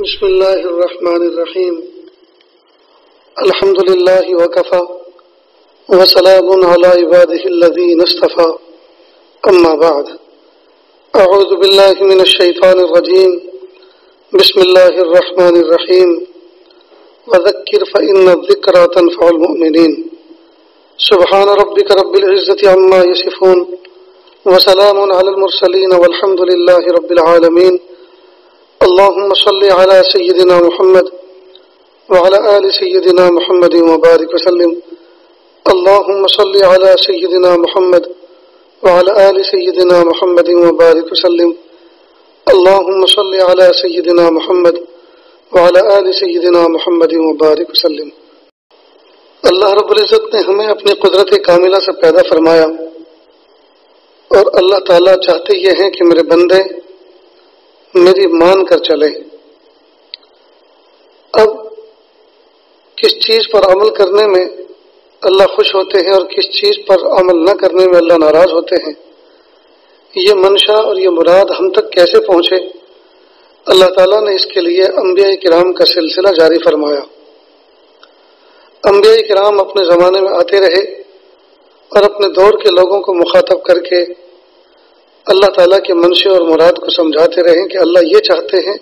بسم الله الرحمن الرحيم. الحمد لله وكفى وسلام على عباده الذين اصطفى. أما بعد، أعوذ بالله من الشيطان الرجيم. بسم الله الرحمن الرحيم. وذكر فإن الذكرى تنفع المؤمنين. سبحان ربك رب العزة عما يصفون وسلام على المرسلين والحمد لله رب العالمين. اللهم صل على سيدنا محمد وعلى آل سيدنا محمد وبارك وسلم. اللهم صل على سيدنا محمد وعلى آل سيدنا محمد وبارك وسلم. اللهم صل على سيدنا محمد وعلى آل سيدنا محمد وبارك وسلم. اللہ رب العزت نے ہمیں اپنی قدرت کاملہ سے پیدا فرمایا، اور اللہ تعالیٰ چاہتے یہ ہیں کہ میرے بندے میری مان کر چلے. اب کس چیز پر عمل کرنے میں اللہ خوش ہوتے ہیں اور کس چیز پر عمل نہ کرنے میں اللہ ناراض ہوتے ہیں، یہ منشا اور یہ مراد ہم تک کیسے پہنچے، اللہ تعالیٰ نے اس کے لیے انبیاء کرام کا سلسلہ جاری فرمایا. انبیاء کرام اپنے زمانے میں آتے رہے اور اپنے دور کے لوگوں کو مخاطب کر کے اللہ تعالیٰ کے منشے اور مراد کو سمجھاتے رہیں کہ اللہ یہ چاہتے ہیں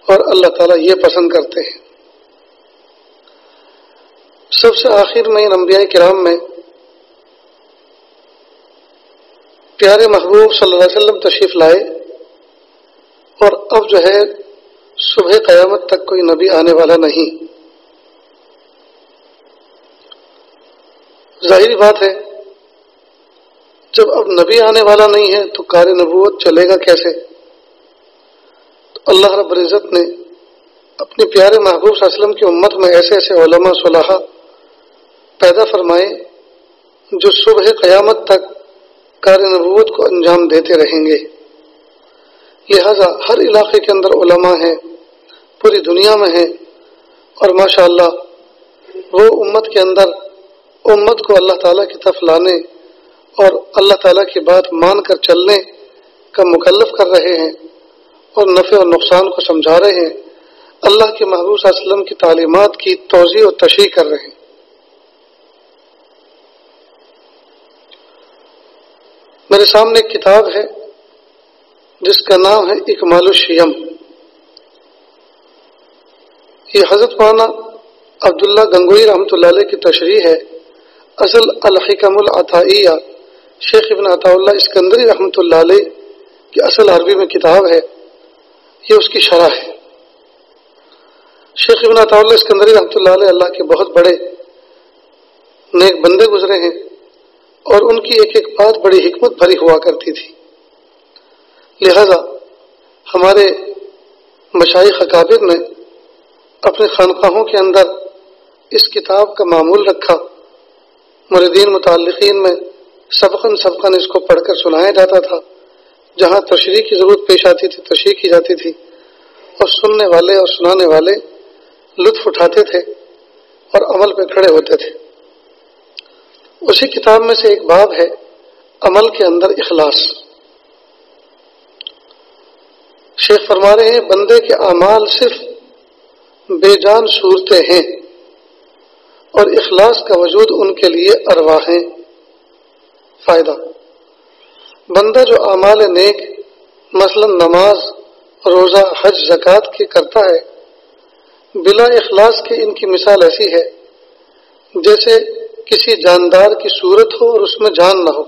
اور اللہ تعالیٰ یہ پسند کرتے ہیں. سب سے آخر میں ان انبیاء کرام میں پیارے محبوب صلی اللہ علیہ وسلم تشریف لائے، اور اب جو ہے صبح قیامت تک کوئی نبی آنے والا نہیں. ظاہری بات ہے، جب اب نبی آنے والا نہیں ہے تو کار نبوت چلے گا کیسے؟ تو اللہ رب العزت نے اپنے پیارے محبوب صلی اللہ علیہ وسلم کی امت میں ایسے ایسے علماء صلحاء پیدا فرمائے جو صبح قیامت تک کار نبوت کو انجام دیتے رہیں گے. لہذا ہر علاقے کے اندر علماء ہیں، پوری دنیا میں ہیں، اور ماشاءاللہ وہ امت کے اندر امت کو اللہ تعالیٰ کی طرف لانے اور اللہ تعالیٰ کی بات مان کر چلنے کا مکلف کر رہے ہیں، اور نفع اور نقصان کو سمجھا رہے ہیں، اللہ کے محبوب صلی اللہ علیہ وسلم کی تعلیمات کی توضیح اور تشریح کر رہے ہیں. میرے سامنے ایک کتاب ہے جس کا نام ہے اکمال الشیم. یہ حضرت مولانا عبداللہ گنگوئی رحمۃ اللہ علیہ کی تشریح ہے. اصل الحکم العطائیہ شیخ ابن عطا اللہ اسکندری رحمۃ اللہ علیہ کی اصل عربی میں کتاب ہے، یہ اس کی شرح ہے. شیخ ابن عطا اللہ اسکندری رحمۃ اللہ علیہ اللہ کے بہت بڑے نیک بندے گزرے ہیں، اور ان کی ایک ایک بات بڑی حکمت بھری ہوا کرتی تھی. لہذا ہمارے مشائخ اکابر نے اپنے خانقاہوں کے اندر اس کتاب کا معمول رکھا. مریدین متعلقین میں سبقاً اس کو پڑھ کر سنایا جاتا تھا. جہاں تشریح کی ضرورت پیش آتی تھی تشریح کی جاتی تھی، اور سننے والے اور سنانے والے لطف اٹھاتے تھے اور عمل پہ کھڑے ہوتے تھے. اسی کتاب میں سے ایک باب ہے عمل کے اندر اخلاص. شیخ فرما رہے ہیں بندے کے اعمال صرف بے جان صورتیں ہیں، اور اخلاص کا وجود ان کے لیے ارواحیں. فائدہ: بندہ جو اعمال نیک مثلا نماز، روزہ، حج، زکوٰۃ کی کرتا ہے، بلا اخلاص کے ان کی مثال ایسی ہے جیسے کسی جاندار کی صورت ہو اور اس میں جان نہ ہو.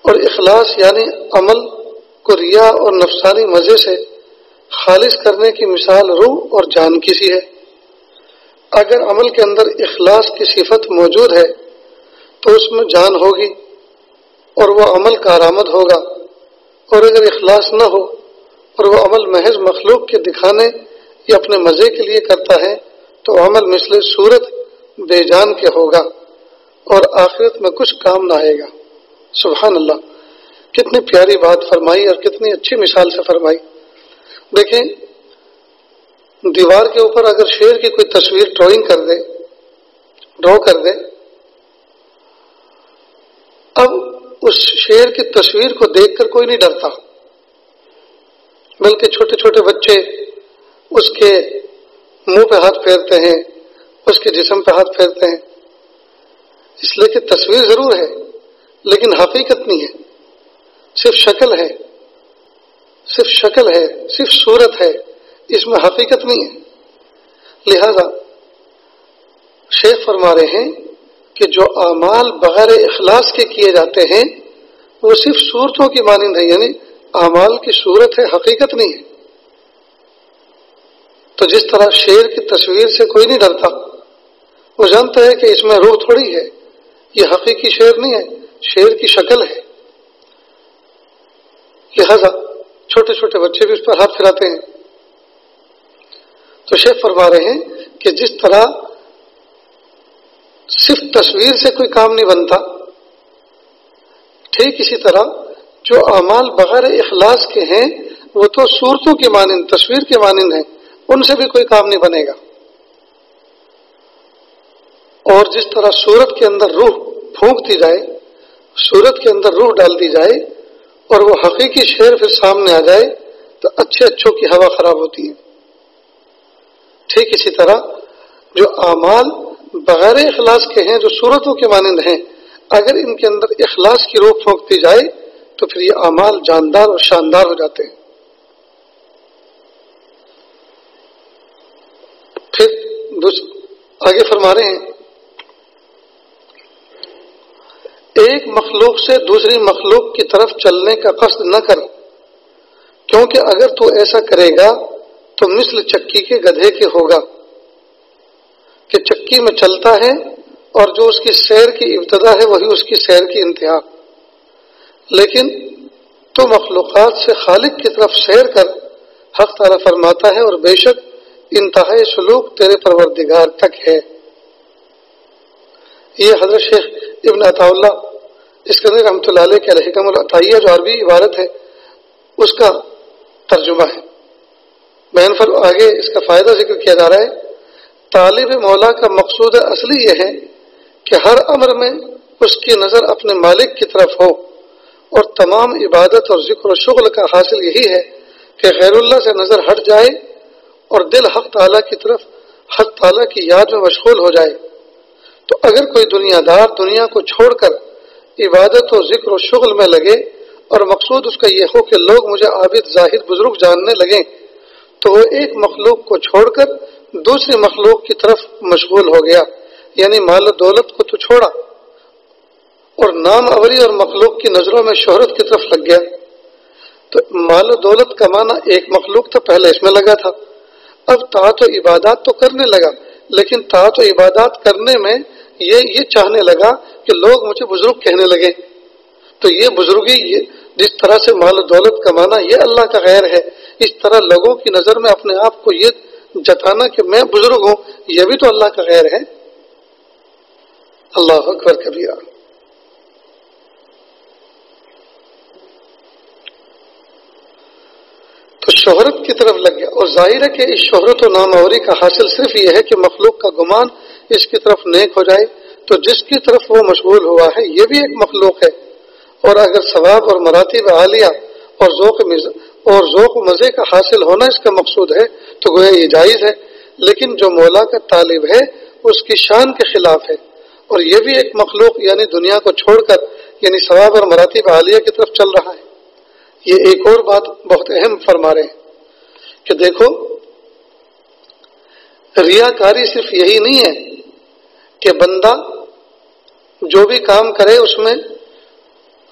اور اخلاص یعنی عمل کو ریا اور نفسانی مزے سے خالص کرنے کی مثال روح اور جان کی سی ہے. اگر عمل کے اندر اخلاص کی صفت موجود ہے تو اس میں جان ہوگی اور وہ عمل کارآمد ہوگا، اور اگر اخلاص نہ ہو اور وہ عمل محض مخلوق کے دکھانے یا اپنے مزے کے لیے کرتا ہے تو عمل مثل صورت بے جان کے ہوگا اور آخرت میں کچھ کام نہ آئے گا. سبحان اللہ، کتنی پیاری بات فرمائی اور کتنی اچھی مثال سے فرمائی. دیکھیں، دیوار کے اوپر اگر شیر کی کوئی تصویر ڈرا کر دے، اب اس شیر کی تصویر کو دیکھ کر کوئی نہیں ڈرتا، بلکہ چھوٹے چھوٹے بچے اس کے منہ پہ ہاتھ پھیرتے ہیں، اس کے جسم پہ ہاتھ پھیرتے ہیں، اس لیے کہ تصویر ضرور ہے لیکن حقیقت نہیں ہے، صرف شکل ہے، صرف شکل ہے، صرف صورت ہے، اس میں حقیقت نہیں ہے۔ لہذا شیخ فرما رہے ہیں کہ جو اعمال بغیر اخلاص کے کیے جاتے ہیں وہ صرف صورتوں کی مانند ہے، یعنی اعمال کی صورت ہے، حقیقت نہیں ہے۔ تو جس طرح شیر کی تصویر سے کوئی نہیں ڈرتا، وہ جانتا ہے کہ اس میں روح تھوڑی ہے، یہ حقیقی شیر نہیں ہے، شیر کی شکل ہے، لہذا چھوٹے چھوٹے بچے بھی اس پر ہاتھ پھراتے ہیں۔ تو شیخ فرما رہے ہیں کہ جس طرح صرف تصویر سے کوئی کام نہیں بنتا، ٹھیک اسی طرح جو اعمال بغیر اخلاص کے ہیں وہ تو صورتوں کے مانند، تصویر کے مانند ہیں، ان سے بھی کوئی کام نہیں بنے گا۔ اور جس طرح صورت کے اندر روح پھونک دی جائے، صورت کے اندر روح ڈال دی جائے اور وہ حقیقی شعر پھر سامنے آ جائے تو اچھے اچھوں کی ہوا خراب ہوتی ہے۔ ٹھیک اسی طرح جو اعمال بغیر اخلاص کے ہیں، جو صورتوں کے مانند ہیں، اگر ان کے اندر اخلاص کی روح پھونک دی جائے تو پھر یہ اعمال جاندار اور شاندار ہو جاتے ہیں۔ پھر آگے فرما رہے ہیں، ایک مخلوق سے دوسری مخلوق کی طرف چلنے کا قصد نہ کر، کیونکہ اگر تو ایسا کرے گا تو مثل چکی کے گدھے کے ہوگا کہ چکی میں چلتا ہے اور جو اس کی سیر کی ابتدا ہے وہی اس کی سیر کی انتہا، لیکن تو مخلوقات سے خالق کی طرف سیر کر، حق تعالیٰ فرماتا ہے اور بے شک انتہائی سلوک تیرے پروردگار تک ہے۔ یہ حضرت شیخ ابن عطا اللہ اسکندری رحمۃ اللہ علیہ کے الحکم العطائیہ جو عربی عبارت ہے اس کا ترجمہ ہے۔ بہن فر آگے اس کا فائدہ ذکر کیا جا رہا ہے۔ طالب مولا کا مقصود اصلی یہ ہے کہ ہر امر میں اس کی نظر اپنے مالک کی طرف ہو، اور تمام عبادت اور ذکر و شغل کا حاصل یہی ہے کہ غیر اللہ سے نظر ہٹ جائے اور دل حق تعالیٰ کی طرف، حق تعالیٰ کی یاد میں مشغول ہو جائے۔ تو اگر کوئی دنیا دار دنیا کو چھوڑ کر عبادت و ذکر و شغل میں لگے اور مقصود اس کا یہ ہو کہ لوگ مجھے عابد زاہد بزرگ جاننے لگیں، تو وہ ایک مخلوق کو چھوڑ کر دوسری مخلوق کی طرف مشغول ہو گیا، یعنی مال و دولت کو تو چھوڑا اور نام اوری اور مخلوق کی نظروں میں شہرت کی طرف لگ گیا۔ تو مال و دولت کمانا ایک مخلوق تو پہلے اس میں لگا تھا، اب طاعت و عبادات تو کرنے لگا، لیکن طاعت و عبادات کرنے میں یہ چاہنے لگا کہ لوگ مجھے بزرگ کہنے لگے۔ تو یہ بزرگی، جس طرح سے مال و دولت کمانا یہ اللہ کا غیر ہے، اس طرح لوگوں کی نظر میں اپنے آپ کو یہ جتانا کہ میں بزرگ ہوں، یہ بھی تو اللہ کا غیر ہے۔ اللہ اکبر کبیرہ۔ تو شہرت کی طرف لگ گیا، اور ظاہر ہے کہ اس شہرت و ناموری کا حاصل صرف یہ ہے کہ مخلوق کا گمان اس کی طرف نیک ہو جائے، تو جس کی طرف وہ مشغول ہوا ہے یہ بھی ایک مخلوق ہے، اور اگر ثواب اور مراتب عالیہ اور ذوق و مزے کا حاصل ہونا اس کا مقصود ہے تو گویا یہ جائز ہے، لیکن جو مولا کا طالب ہے اس کی شان کے خلاف ہے، اور یہ بھی ایک مخلوق یعنی دنیا کو چھوڑ کر یعنی ثواب اور مراتب عالیہ کی طرف چل رہا ہے۔ یہ ایک اور بات بہت اہم فرما رہے ہیں کہ دیکھو، ریاکاری صرف یہی نہیں ہے کہ بندہ جو بھی کام کرے اس میں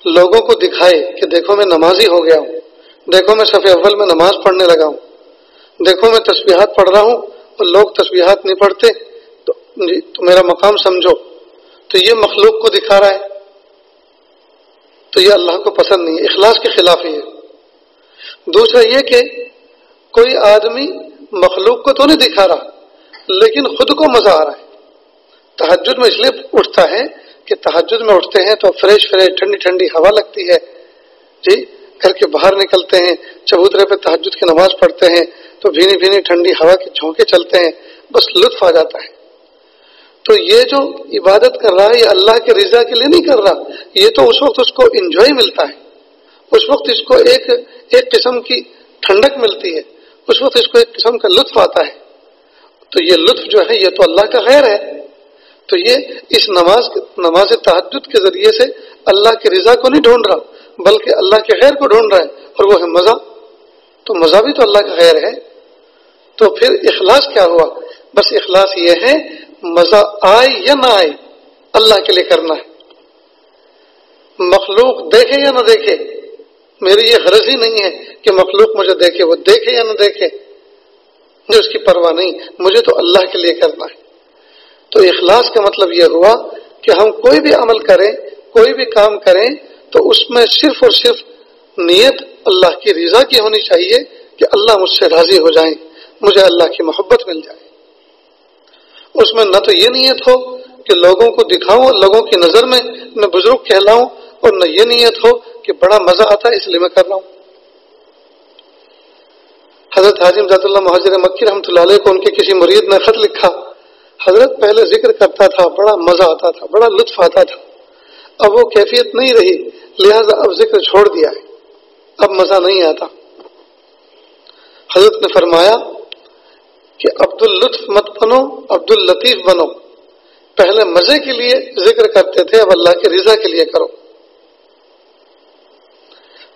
لوگوں کو دکھائے کہ دیکھو میں نمازی ہو گیا ہوں، دیکھو میں صف اول میں نماز پڑھنے لگا ہوں، دیکھو میں تسبیحات پڑھ رہا ہوں اور لوگ تسبیحات نہیں پڑھتے تو میرا مقام سمجھو، تو یہ مخلوق کو دکھا رہا ہے، تو یہ اللہ کو پسند نہیں ہے، اخلاص کے خلاف ہی ہے۔ دوسرا یہ کہ کوئی آدمی مخلوق کو تو نہیں دکھا رہا لیکن خود کو مزہ آ رہا ہے۔ تہجد میں اس لیے اٹھتا ہے کہ تہجد میں اٹھتے ہیں تو فریش ٹھنڈی ٹھنڈی ہوا لگتی ہے، جی گھر کے باہر نکلتے ہیں، چبوترے پہ تہجد کی نماز پڑھتے ہیں تو بھینی بھینی ٹھنڈی ہوا کے جھونکے چلتے ہیں، بس لطف آ جاتا ہے۔ تو یہ جو عبادت کر رہا ہے یہ اللہ کے رضا کے لیے نہیں کر رہا، یہ تو اس وقت اس کو انجوائے ملتا ہے، اس وقت اس کو ایک قسم کی ٹھنڈک ملتی ہے، اس وقت اس کو ایک قسم کا لطف آتا ہے. تو یہ لطف جو ہے یہ تو اللہ کا خیر ہے. تو یہ اس نماز تہجد کے ذریعے سے اللہ کی رضا کو نہیں ڈھونڈ رہا بلکہ اللہ کے خیر کو ڈھونڈ رہا ہے، اور وہ ہے مزہ. تو مزہ بھی تو اللہ کا خیر ہے. تو پھر اخلاص کیا ہوا؟ بس اخلاص یہ ہے مزہ آئے یا نہ آئے اللہ کے لیے کرنا ہے. مخلوق دیکھے یا نہ دیکھے، میری یہ غرض ہی نہیں ہے کہ مخلوق مجھے دیکھے، وہ دیکھے یا نہ دیکھے مجھے اس کی پرواہ نہیں، مجھے تو اللہ کے لیے کرنا ہے. تو اخلاص کا مطلب یہ ہوا کہ ہم کوئی بھی عمل کریں، کوئی بھی کام کریں تو اس میں صرف اور صرف نیت اللہ کی رضا کی ہونی چاہیے کہ اللہ مجھ سے راضی ہو جائیں، مجھے اللہ کی محبت مل جائے. اس میں نہ تو یہ نیت ہو کہ لوگوں کو دکھاؤں، لوگوں کی نظر میں میں بزرگ کہلاؤں، اور نہ یہ نیت ہو کہ بڑا مزہ آتا ہے اس لیے میں کر رہا ہوں. حضرت حاجی امداد اللہ مہاجر مکی رحمۃ اللہ علیہ کو ان کے کسی مرید نے خط لکھا، حضرت پہلے ذکر کرتا تھا، بڑا مزہ آتا تھا، بڑا لطف آتا تھا، اب وہ کیفیت نہیں رہی، لہذا اب ذکر چھوڑ دیا ہے، اب مزہ نہیں آتا. حضرت نے فرمایا کہ عبد اللطف مت بنو، عبد اللطیف بنو. پہلے مزے کے لیے ذکر کرتے تھے، اب اللہ کی رضا کے لیے کرو.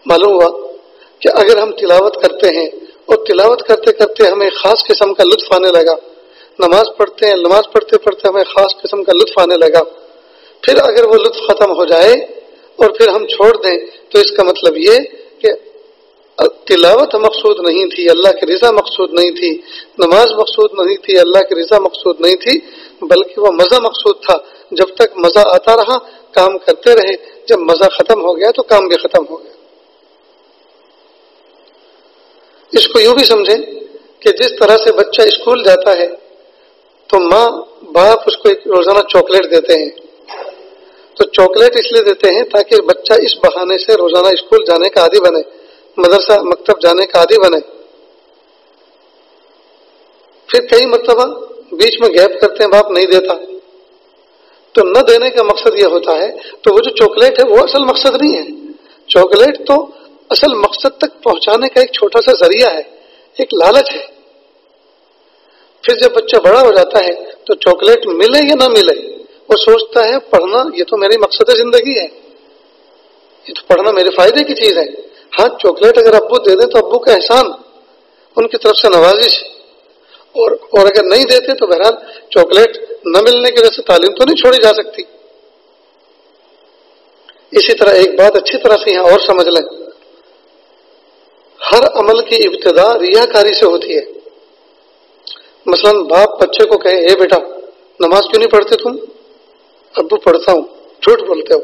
معلوم ہوا کہ اگر ہم تلاوت کرتے ہیں اور تلاوت کرتے کرتے ہمیں خاص قسم کا لطف آنے لگا، نماز پڑھتے ہیں، نماز پڑھتے پڑھتے ہمیں خاص قسم کا لطف آنے لگا، پھر اگر وہ لطف ختم ہو جائے اور پھر ہم چھوڑ دیں تو اس کا مطلب یہ کہ تلاوت مقصود نہیں تھی، اللہ کی رضا مقصود نہیں تھی، نماز مقصود نہیں تھی، اللہ کی رضا مقصود نہیں تھی، بلکہ وہ مزہ مقصود تھا. جب تک مزہ آتا رہا کام کرتے رہے، جب مزہ ختم ہو گیا تو کام بھی ختم ہو گیا. اس کو یوں بھی سمجھیں کہ جس طرح سے بچہ اسکول جاتا ہے تو ماں باپ اس کو ایک روزانہ چاکلیٹ دیتے ہیں. تو چاکلیٹ اس لیے دیتے ہیں تاکہ بچہ اس بہانے سے روزانہ اسکول جانے کا عادی بنے، مدرسہ مکتب جانے کا عادی بنے. پھر کئی مرتبہ بیچ میں گیپ کرتے ہیں، باپ نہیں دیتا، تو نہ دینے کا مقصد یہ ہوتا ہے. تو وہ جو چاکلیٹ ہے وہ اصل مقصد نہیں ہے، چاکلیٹ تو اصل مقصد تک پہنچانے کا ایک چھوٹا سا ذریعہ ہے، ایک لالچ ہے. پھر جب بچہ بڑا ہو جاتا ہے تو چاکلیٹ ملے یا نہ ملے وہ سوچتا ہے پڑھنا یہ تو میری مقصد زندگی ہے، یہ تو پڑھنا میرے فائدے کی چیز ہے. ہاں چاکلیٹ اگر ابو دے دیں تو ابو کا احسان، ان کی طرف سے نوازش، اور اگر نہیں دیتے تو بہرحال چاکلیٹ نہ ملنے کی وجہ سے تعلیم تو نہیں چھوڑی جا سکتی. اسی طرح ایک بات اچھی طرح سے یہاں اور سمجھ لیں، ہر عمل کی ابتدا ریاکاری سے ہوتی ہے. مثلا باپ بچے کو کہے اے بیٹا نماز کیوں نہیں پڑھتے تم؟ ابو پڑھتا ہوں. جھوٹ بولتے ہو،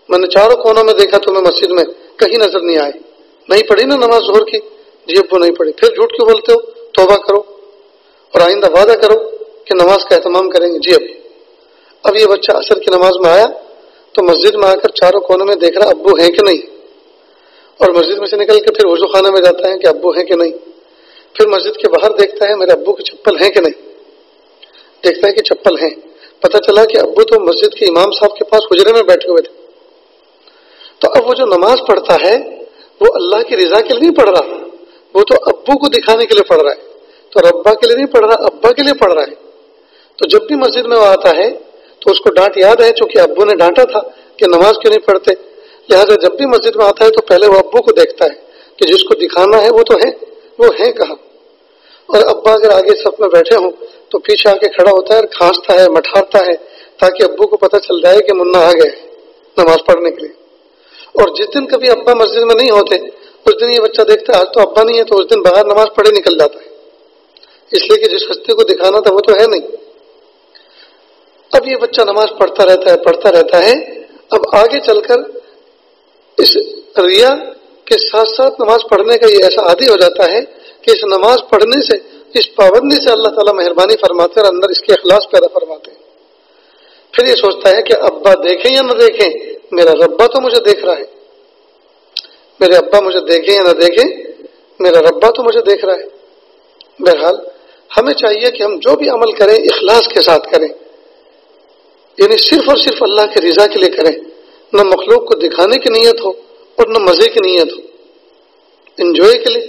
میں نے چاروں کونوں میں دیکھا تمہیں مسجد میں کہیں نظر نہیں آئے. نہیں پڑھی نا نماز ظہر کی؟ جی ابو نہیں پڑھی. پھر جھوٹ کیوں بولتے ہو؟ توبہ کرو اور آئندہ وعدہ کرو کہ نماز کا اہتمام کریں گے. جی اب یہ بچہ عصر کی نماز میں آیا تو مسجد میں آ کر چاروں کونوں میں دیکھ رہا ابو ہیں کہ نہیں، اور مسجد میں سے نکل کے پھر وضو خانے میں جاتا ہے کہ ابو ہیں کہ نہیں. پھر مسجد کے باہر دیکھتا ہے میرے ابو کی چپل ہیں کہ نہیں، دیکھتا ہے کہ چپل ہیں. پتہ چلا کہ ابو تو مسجد کے امام صاحب کے پاس حجرے میں بیٹھے ہوئے تھے. تو اب وہ جو نماز پڑھتا ہے وہ اللہ کی رضا کے لیے نہیں پڑھ رہا، وہ تو ابو کو دکھانے کے لیے پڑھ رہا ہے. تو ربا کے لیے نہیں پڑھ رہا، ابا کے لیے پڑھ رہا ہے. تو جب بھی مسجد میں وہ آتا ہے تو اس کو ڈانٹ یاد ہے، چونکہ ابو نے ڈانٹا تھا کہ نماز کیوں نہیں پڑھتے. لہٰذا جب بھی مسجد میں آتا ہے تو پہلے وہ ابو کو دیکھتا ہے کہ جس کو دکھانا ہے وہ تو ہے، وہ ہے کہاں. اور ابا اگر آگے صف میں بیٹھے ہوں تو پیچھے آ کے کھڑا ہوتا ہے اور کھانستا ہے، مٹھارتا ہے تاکہ ابو کو پتہ چل جائے کہ منا آ گئے نماز پڑھنے کے لیے. اور جس دن کبھی ابا مسجد میں نہیں ہوتے اس دن یہ بچہ دیکھتا ہے آج تو ابا نہیں ہے، تو اس دن بغیر نماز پڑھے نکل جاتا ہے، اس لیے کہ جس ہستی کو دکھانا تھا وہ تو ہے نہیں. اب یہ بچہ نماز پڑھتا رہتا ہے. اب آگے چل کر اس ریا کے ساتھ ساتھ نماز پڑھنے کا یہ ایسا عادی ہو جاتا ہے کہ اس نماز پڑھنے سے، اس پابندی سے اللہ تعالیٰ مہربانی فرماتے ہیں اور اندر اس کے اخلاص پیدا فرماتے ہیں. پھر یہ سوچتا ہے کہ ابا دیکھیں یا نہ دیکھیں میرا ربا تو مجھے دیکھ رہا ہے، میرے ابا مجھے دیکھیں یا نہ دیکھیں میرا ربا تو مجھے دیکھ رہا ہے. بہرحال ہمیں چاہیے کہ ہم جو بھی عمل کریں اخلاص کے ساتھ کریں، یعنی صرف اور صرف اللہ کی رضا کے لیے کریں، نہ مخلوق کو دکھانے کی نیت ہو اور نہ مزے کی نیت ہو. انجوائے کے لیے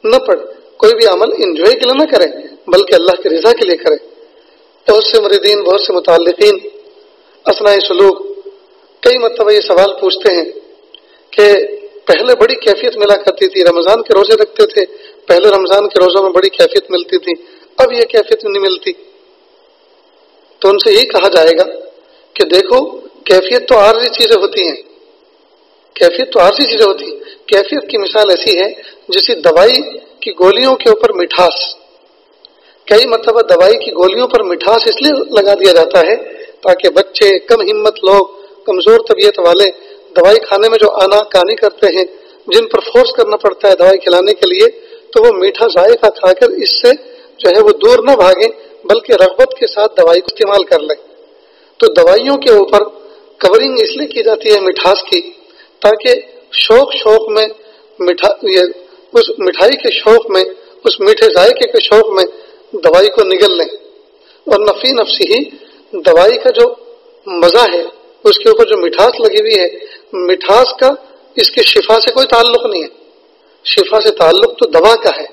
نہ پڑھ، کوئی بھی عمل انجوائے کے لیے نہ کریں بلکہ اللہ کی رضا کے لیے کریں۔ بہت سے مریدین، بہت سے متعلقین اثناء سلوک کئی مرتبہ یہ سوال پوچھتے ہیں کہ پہلے بڑی کیفیت ملا کرتی تھی، رمضان کے روزے رکھتے تھے، پہلے رمضان کے روزوں میں بڑی کیفیت ملتی تھی، اب یہ کیفیت نہیں ملتی۔ تو ان سے یہی کہا جائے گا کہ دیکھو کیفیت تو عارضی چیزیں ہوتی ہیں، کیفیت تو عارضی چیزیں ہوتی ہیں۔ کیفیت کی مثال ایسی ہے جیسے دوائی کی گولیوں کے اوپر مٹھاس، کئی مرتبہ دوائی کی گولیوں پر مٹھاس اس لیے لگا دیا جاتا ہے تاکہ بچے، کم ہمت لوگ، کمزور طبیعت والے دوائی کھانے میں جو آنا کانی کرتے ہیں، جن پر فورس کرنا پڑتا ہے دوائی کھلانے کے لیے، تو وہ میٹھا ذائقہ کھا کر اس سے جو ہے وہ دور نہ بھاگیں بلکہ رغبت کے ساتھ دوائی کو استعمال کر لیں۔ تو دوائیوں کے اوپر کورنگ اس لیے کی جاتی ہے مٹھاس کی تاکہ شوق میں اس مٹھائی کے شوق میں، اس میٹھے ذائقے کے شوق میں دوائی کو نگل لیں، اور نفی نفسی ہی دوائی کا جو مزہ ہے اس کے اوپر جو مٹھاس لگی ہوئی ہے، مٹھاس کا اس کے شفا سے کوئی تعلق نہیں ہے، شفا سے تعلق تو دوا کا ہے۔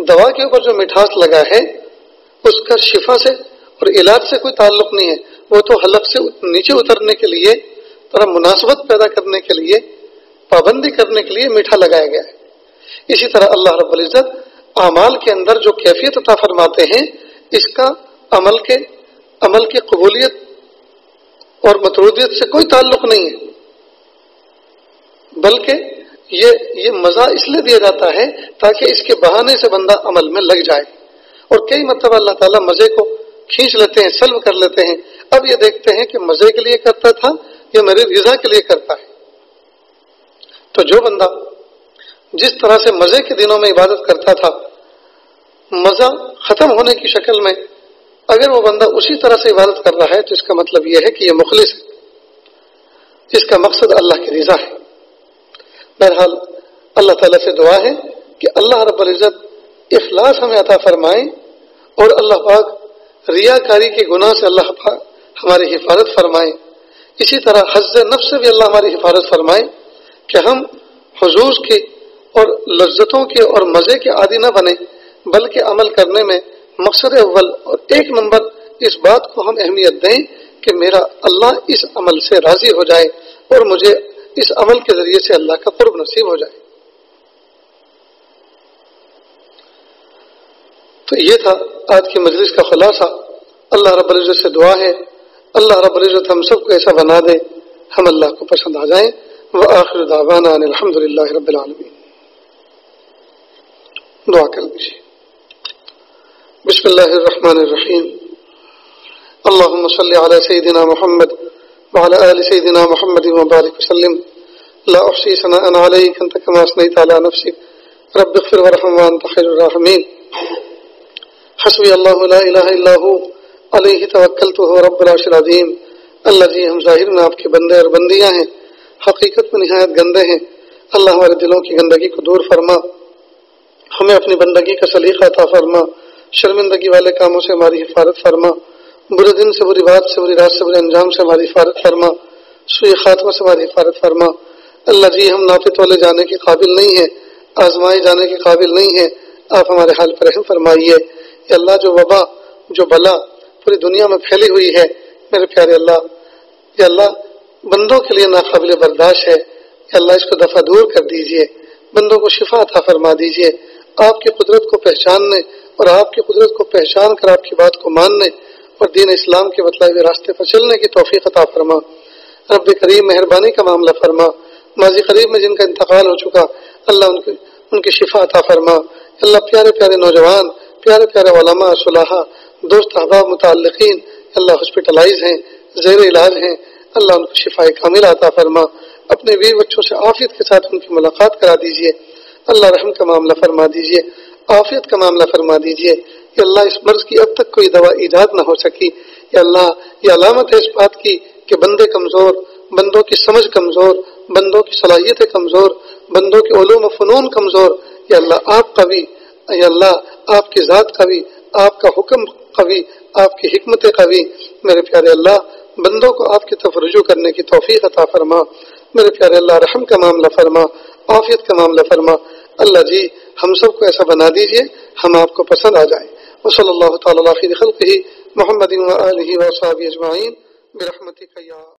دوا کے اوپر جو مٹھاس لگا ہے اس کا شفا سے اور علاج سے کوئی تعلق نہیں ہے، وہ تو حلق سے نیچے اترنے کے لیے، طرح مناسبت پیدا کرنے کے لیے، پابندی کرنے کے لیے میٹھا لگایا گیا ہے۔ اسی طرح اللہ رب العزت اعمال کے اندر جو کیفیت عطا فرماتے ہیں اس کا عمل کی قبولیت اور مطرودیت سے کوئی تعلق نہیں ہے، بلکہ یہ مزہ اس لیے دیا جاتا ہے تاکہ اس کے بہانے سے بندہ عمل میں لگ جائے۔ اور کئی مرتبہ اللہ تعالیٰ مزے کو کھینچ لیتے ہیں، سلب کر لیتے ہیں، اب یہ دیکھتے ہیں کہ مزے کے لیے کرتا تھا یا میری رضا کے لیے کرتا ہے۔ تو جو بندہ جس طرح سے مزے کے دنوں میں عبادت کرتا تھا، مزہ ختم ہونے کی شکل میں اگر وہ بندہ اسی طرح سے عبادت کر رہا ہے تو اس کا مطلب یہ ہے کہ یہ مخلص ہے، اس کا مقصد اللہ کی رضا ہے۔ بہرحال اللہ تعالیٰ سے دعا ہے کہ اللہ رب العزت اخلاص ہمیں عطا فرمائے، اور اللہ پاک ریاکاری کے گناہ سے اللہ پاک ہماری حفاظت فرمائے۔ اسی طرح حظ نفس سے بھی اللہ ہماری حفاظت فرمائے کہ ہم حضور کی اور لذتوں کے اور مزے کے عادی نہ بنے، بلکہ عمل کرنے میں مقصد اول اور ایک نمبر اس بات کو ہم اہمیت دیں کہ میرا اللہ اس عمل سے راضی ہو جائے اور مجھے اس عمل کے ذریعے سے اللہ کا قرب نصیب ہو جائے۔ تو یہ تھا آج کی مجلس کا خلاصہ۔ اللہ رب العزت سے دعا ہے اللہ رب العزت ہم سب کو ایسا بنا دے ہم اللہ کو پسند آ جائیں۔ وآخر دعوانا ان الحمد للہ رب العالمین۔ دعا کر لیجیے۔ بسم اللہ الرحمن الرحیم۔ اللهم صل على سيدنا محمد وعلى آل سيدنا محمد وبارك وسلم۔ لا أحصي ثناء عليك أنت كما أثنيت على نفسك رب اغفر وارحم وأنت خير الراحمين۔ حسبي الله لا إله إلا هو علیہ توکلت وهو رب العرش العظیم۔ اللہ جی ہم ظاہر میں آپ کے بندے اور بندیاں ہیں، حقیقت میں نہایت گندے ہیں۔ اللہ ہمارے دلوں کی گندگی کو دور فرما، ہمیں اپنی بندگی کا سلیقہ عطا فرما، شرمندگی والے کاموں سے ہماری حفاظت فرما، برے دن سے، بری بات سے، بری رات سے، برے انجام سے ہماری حفاظت فرما، سوء خاتمہ سے ہماری حفاظت فرما۔ اللہ جی ہم نافے تولے جانے کے قابل نہیں ہیں، آزمائے جانے کے قابل نہیں ہیں، آپ ہمارے حال پر رحم فرمائیے۔ یا اللہ جو وبا، جو بلا پوری دنیا میں پھیلی ہوئی ہے میرے پیارے اللہ، یا اللہ بندوں کے لیے ناقابل برداشت ہے، یا اللہ اس کو دفع دور کر دیجئے، بندوں کو شفا عطا فرما دیجئے۔ آپ کی قدرت کو پہچاننے اور آپ کی قدرت کو پہچان کر آپ کی بات کو ماننے اور دین اسلام کے بتلائے ہوئے راستے پر چلنے کی توفیق عطا فرما۔ رب کریم مہربانی کا معاملہ فرما، ماضی قریب میں جن کا انتقال ہو چکا اللہ ان کی شفا عطا فرما۔ اللہ پیارے پیارے نوجوان، پیارے پیارے علماء، صلحاء، دوست احباب، متعلقین اللہ ہاسپٹلائز ہیں، زیر علاج ہیں، اللہ ان کو شفا کامل عطا فرما۔ اپنے بیوی بچوں سے عافیت کے ساتھ ان کی ملاقات کرا دیجئے۔ اللہ رحم کا معاملہ فرما دیجئے، عافیت کا معاملہ فرما دیجئے۔ یا اللہ اس مرض کی اب تک کوئی دوا ایجاد نہ ہو سکی، یا اللہ یہ علامت ہے اس بات کی کہ بندے کمزور، بندوں کی سمجھ کمزور، بندوں کی صلاحیتیں کمزور، بندوں کے علوم و فنون کمزور۔ یا اللہ آپ قوی، یا اللہ آپ کی ذات قوی، آپ کا حکم قوی، آپ کی حکمت قوی۔ میرے پیارے اللہ بندوں کو آپ کی طرف رجوع کرنے کی توفیق عطا فرما۔ میرے پیارے اللہ رحم کا معاملہ فرما، عافیت کا معاملہ فرما۔ اللہ جی ہم سب کو ایسا بنا دیجیے ہم آپ کو پسند آ جائیں. وصلی اللہ تعالی علی خیر خلقہ محمد و آلہ و صحبہ اجمعین برحمتک یا